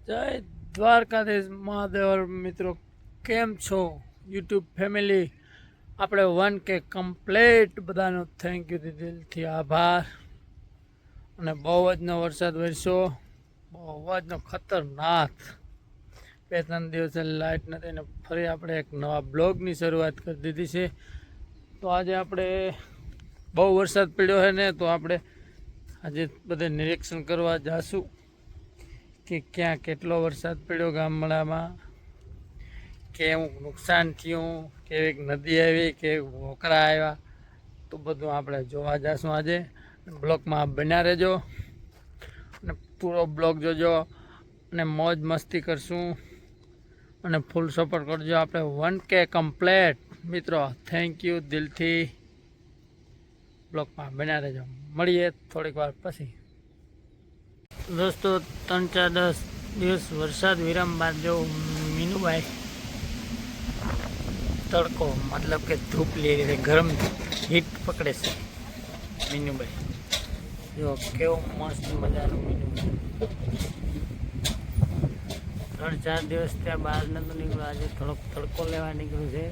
જય દ્વારકાધીશ મહાદેવ મિત્રો, કેમ છો યુટ્યુબ ફેમિલી? આપણે 1K કમ્પ્લીટ, બધાનો થેન્ક યુ, દિલથી આભાર. અને બહુ જનો વરસાદ વરસ્યો, બહુ જનો ખતરનાક. 2-3 દિવસે લાઇટ નથી ને ફરી આપણે એક નવા બ્લોગની શરૂઆત કરી દીધી છે. તો આજે આપણે બહુ વરસાદ પડ્યો છે ને, તો આપણે આજે બધે નિરીક્ષણ કરવા જાશું કે ક્યાં કેટલો વરસાદ પડ્યો ગામડામાં, કેવું નુકસાન થયું, કેવી નદી આવી, કેવી વોકરા આવ્યા, તો બધું આપણે જોવા જઈશું આજે. બ્લોગમાં બન્યા રહેજો અને પૂરો બ્લોગ જોજો અને મોજ મસ્તી કરશું અને ફૂલ સપોર્ટ કરજો. આપણે 1K કમ્પ્લીટ મિત્રો, થેન્ક યુ દિલથી. બ્લોગમાં બન્યા રહેજો, મળીએ થોડીક વાર પછી. દોસ્તો 3-4-10 દિવસ વરસાદ વિરામ બાદ જો મીનુભાઈ તડકો મતલબ કે ધૂપ લઈ રહી, ગરમ હીટ પકડે છે મીનુભાઈ. જો કેવું મસ્ત મજાનું મીનુભાઈ. 3-4 દિવસ ત્યાં બહાર નતું નીકળ્યું, આજે થોડોક તડકો લેવા નીકળ્યું છે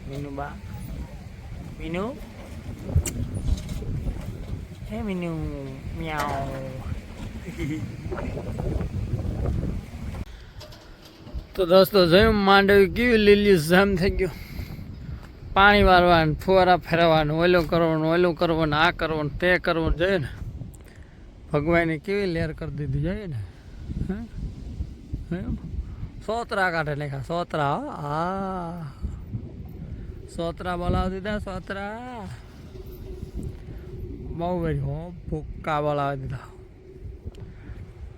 મીનુબા. મીનુ હે મીનુ મ્યાઉ. તો દોસ્તો જોયું માંડવી કેવી લીલી જામ થઈ ગયું. પાણી વારવાનું, ફુવારા ફેરવવાનું, ઓલું કરવાનું, આ કરવાનું, તે કરવાનું, જોઈએ ને ભગવાને કેવી લેર કરી દીધી, જોઈએ ને. સોતરા કાઢે નાખ્યા, સોતરા. હા, સોતરા બોલાવી દીધા, સોતરા બહુ બધી હો, ભૂક્કા બોલાવી દીધા.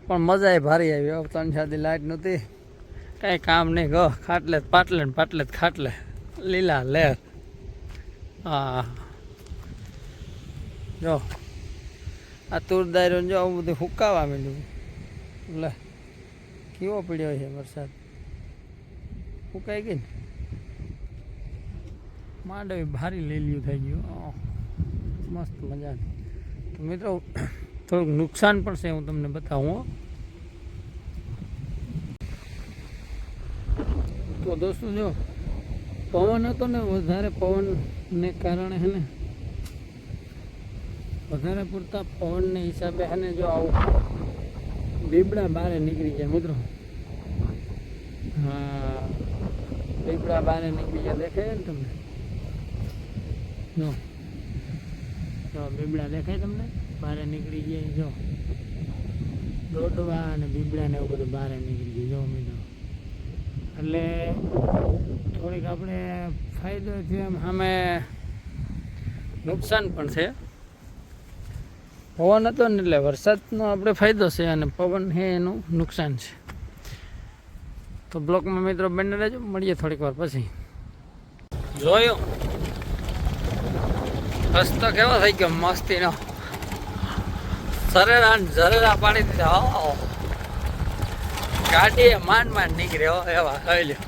પણ મજા ભારી આવી. 3-4 દી લાઈટ નહોતી, કાંઈ કામ નહીં. ગો ખાટલે પાટલે ને પાટલે ખાટલે, લીલા લેર. હા જો આ તુરદાયરો જો આવું બધું હુકાવા માંડ્યું. લે કેવો પડ્યો છે વરસાદ, હુકાઈ ગઈ ને. માંડવી ભારી લીલું થઈ ગયું, મસ્ત મજા. તો મિત્રો થોડુંક નુકસાન પણ છે, હું તમને બતાવું. તો દોસ્તો જો પવન હતો ને, વધારે પવનને કારણે હે ને, વધારે પૂરતા પવનને હિસાબે હે ને, જો આવું બીબડા બહાર નીકળી જાય મિત્રો. હા, બીબડા બહાર નીકળી જાય, દેખાય ને તમને? જો બીબડા દેખાય તમને? બહાર નીકળી જાય. જો દોડવા અને બીબડા ને એવું બધું બહાર નીકળી જાય. જો મિત્રો, એટલે થોડીક આપણે ફાયદો થયો, એમ સામે નુકસાન પણ છે. પવન હતો ને એટલે વરસાદનો આપણે ફાયદો છે, અને પવન છે એનું નુકસાન છે. તો બ્લોકમાં મિત્રો બને રહેજો, મળીએ થોડીક વાર પછી. જોયો રસ્તો કેવો થઈ ગયો મસ્તીનો, સરેરા પાડી દીધા. ગાડીએ માંડ નીકળ્યો એવા થઈ લ્યો.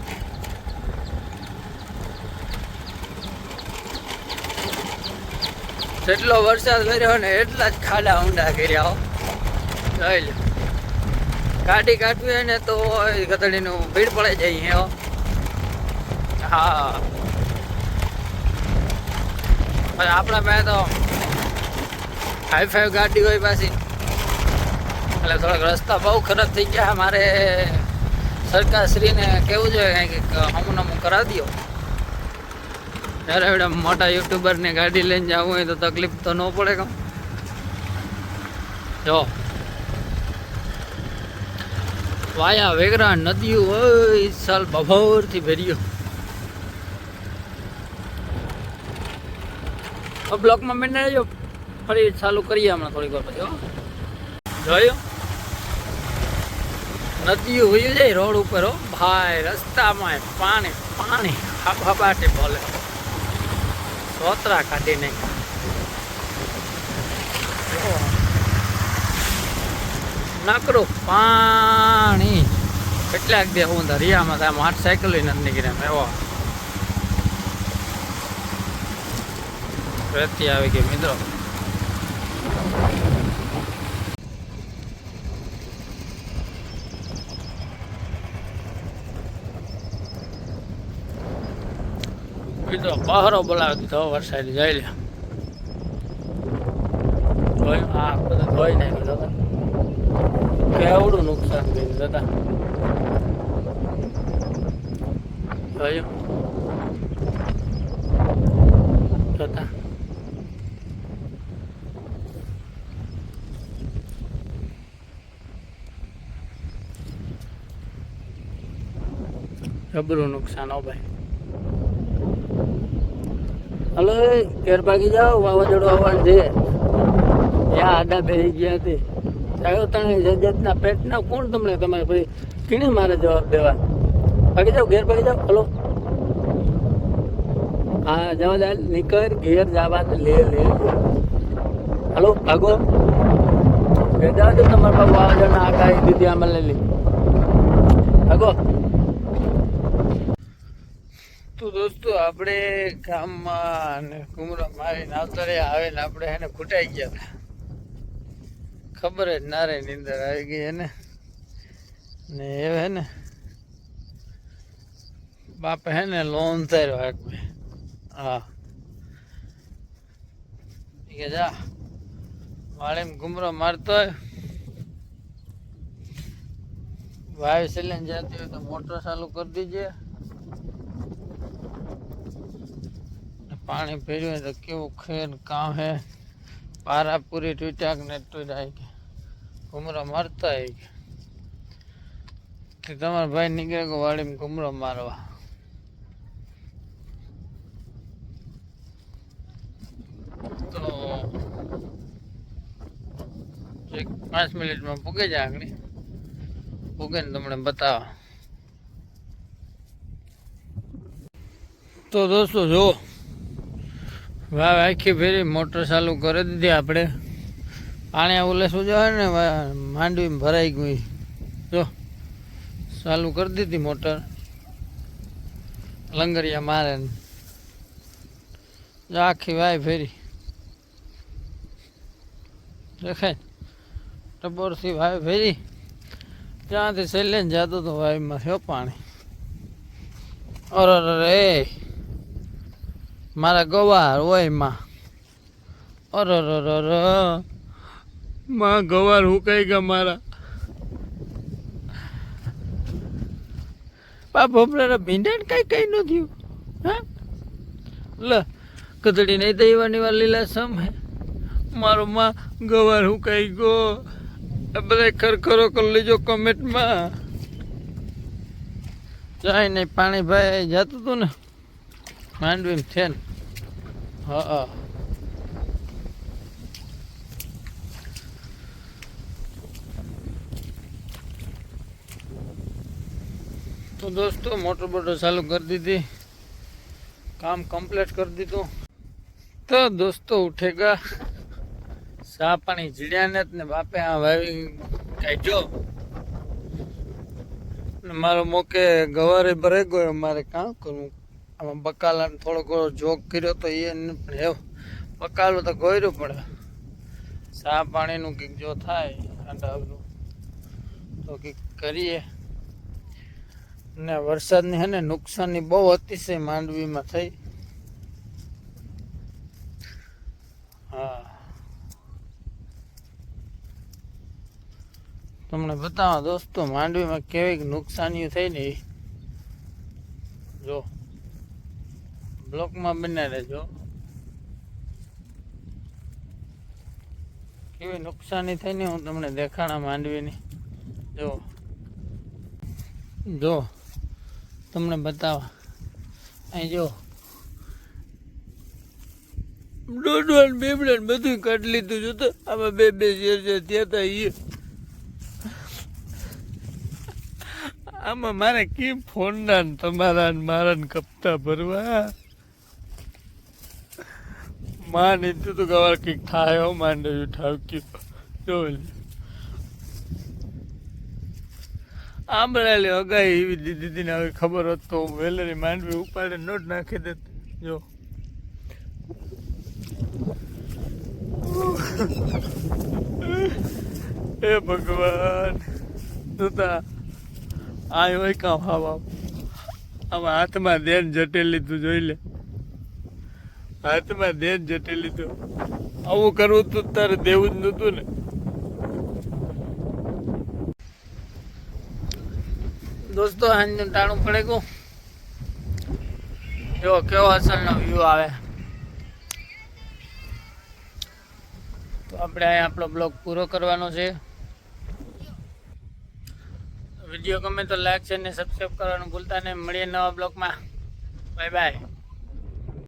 જેટલો વરસાદ કર્યો ને એટલા જ ખાડા ઊંડા કર્યા. જોઈ લો, ગાડી કાઢવી હોય ને તો ગધડીનું ભીડ પડી જાય. હા, આપણા પાસે તો હાઈ-ફાઈ ગાડી હોય પાછી, એટલે થોડાક રસ્તા બહુ ખરાબ થઈ ગયા. મારે સરકારશ્રીને કહેવું જોઈએ કંઈક હમું કરાવી દો. જ્યારે એવડા મોટા યુટ્યુબરને ગાડી લઈને જવું હોય તો તકલીફ તો ન પડે કેમ? જો વાયા વેગરા નદીઓ હોય સાલ બભોરથી ભર્યું. બ્લોકમાં મેં જો ફરી ચાલુ કરીએ હમણાં થોડીક વાર પછી. જોયું નદીઓ વયું જાય રોડ ઉપર. ભાઈ રસ્તામાં પાણી હાબાટી બોલે, સોતરા કાઢી નાખ્યા. નકરું પાણી કેટલાક દે હું દરિયામાં થાય, મોટરસાઇકલ નથી નીકળ્યા. એવો રેતી આવી ગઈ મિત્રો. મિત્રો બહારો બોલાવી દીધો વરસાદ જઈ લે આ બધું ધોઈ નાખ્યું દાદા કેવડું નુકસાન કર્યું દાદા જોયું જોતા જબરું નુકસાન હો ભાઈ હલો ઘેર ભાગી જાઓ વાવાઝોડું આવવાનું છે ત્યાં આડા બેસી ગયા હતી સાહેબ તને જજતના પેટના કોણ તમને તમારે ભાઈ કીને મારે જવાબ દેવા ભાગી જાઓ ઘેર ભાગી જાઓ હલો હા જવા દે નીકળ ઘેર જવા લે હલો ભાગો ઘેર જવા દે તમારા બાબુ વાવાઝોડા આગાહી દીધી આમાં લઈ લી ભાગો તો દોસ્તો આપણે ગામમાં ને કુમરા મારીને આવતા રહ્યા આવે ને આપણે એને ખૂટાઈ ગયા હતા ખબર જ ના રહી નીંદર આવી ગઈ એને ને હવે હે ને બાપે હે ને લોન તાર્યો એક હા કે જા વાળીમાં ઘુમરો મારતો હોય વાયુ સિલેન્ડ જતી હોય તો મોટર ચાલુ કરી દીજે પાણી પીર્યું તો કેવું ખેર કામ હે પારા પૂરી ટૂટ્યા કે ને ટૂટાય કે ઘુમરો મારતા હોય કે તમારા ભાઈ નીકળે કે વાડીમાં ઘુમરો મારવા તો 5 મિનિટમાં પૂગે જાય આગળ પૂગે ને તમને બતાવો તો દોસ્તો જો વાવ આખી ફેરી મોટર ચાલુ કરી દીધી આપણે પાણી ઓલે શું જો ને માંડવી ભરાઈ ગઈ જો ચાલુ કરી દીધી મોટર લંગરિયા મારે જો આખી વાય ફેરી દેખાય ટબોરથી વાય ફેરી ત્યાંથી છેલ્લે જતું તો વાયમાં થયો પાણી અરે રે મારા ગવાર હોય માં અરે માં ગવાર હુકાઈ ગયા મારા બાપ આપણે ભીંડા કઈ કઈ ન થયું હા લ કદડી નહીં તો એવાની વાર લીલા સમ હે મારો માં ગવાર હુકાઈ ગયો બધા ખરખરો કરી લેજો કમેન્ટમાં જાય નહીં પાણી ભાઈ જતું હતું ને માંડવી છે ને હા તો દોસ્તો મોટર બોટર ચાલુ કરી દીધી કામ કમ્પ્લીટ કરી દીધું તો દોસ્તો ઉઠેગા સા પાણી જીડ્યા ને બાપે આ વાવી કાઢ્યો ને મારો મોકે ગવારે ભરાઈ ગયો મારે કામ કરવું આમાં બકાલાને થોડોક જોગ કર્યો તો એ પણ એવું બકાલું તો ગોયરું પડે સા પાણીનું કંઈક જો થાય ઠંડાનું તો કંઈક કરીએ ને વરસાદની હે ને નુકસાનની બહુ અતિશય માંડવીમાં થઈ હા તમને બતાવો દોસ્તો માંડવીમાં કેવી નુકસાનીઓ થઈ ને જો બ્લોકમાં બને રહેજો કેવી નુકસાની થઈ ને હું તમને દેખાડા માંડવીની જો તમને બતાવા અહીં જો દોડવાન બેબડા બધું કાઢી લીધું જોતો આમાં બે શેર છે ત્યાં હતા એ આમાં મારે કેમ ફોનના તમારા મારા ને કપતા ભરવા માં નીધું તો ગવાર કંઈક થાય માંડવી ઠાવક્યું જો આંબળા લે અગાઈ એવી દીદી ને હવે ખબર હોત તો વેલેરી માંડવી ઉપાડે નોટ નાખી દેત જો હે ભગવાન તુતા આ હોય કામ આવા આમાં હાથમાં દેન જટેલી તું જોઈ લે હાથમાં દેન જટી લીધું. આવું કરવું તું તારે દેવું જ નતું ને. દોસ્તો હાંજનું ટાણું પડે ગયું. જો કેવો અસલનો વ્યૂ આવે. તો આપણે અહીંયા આપણો બ્લોગ પૂરો કરવાનો છે. વિડીયો ગમે તો લાઈક છે ને સબસ્ક્રાઈબ કરવાનું ભૂલતા નહીં. મળીએ નવા બ્લોગમાં. Bye bye.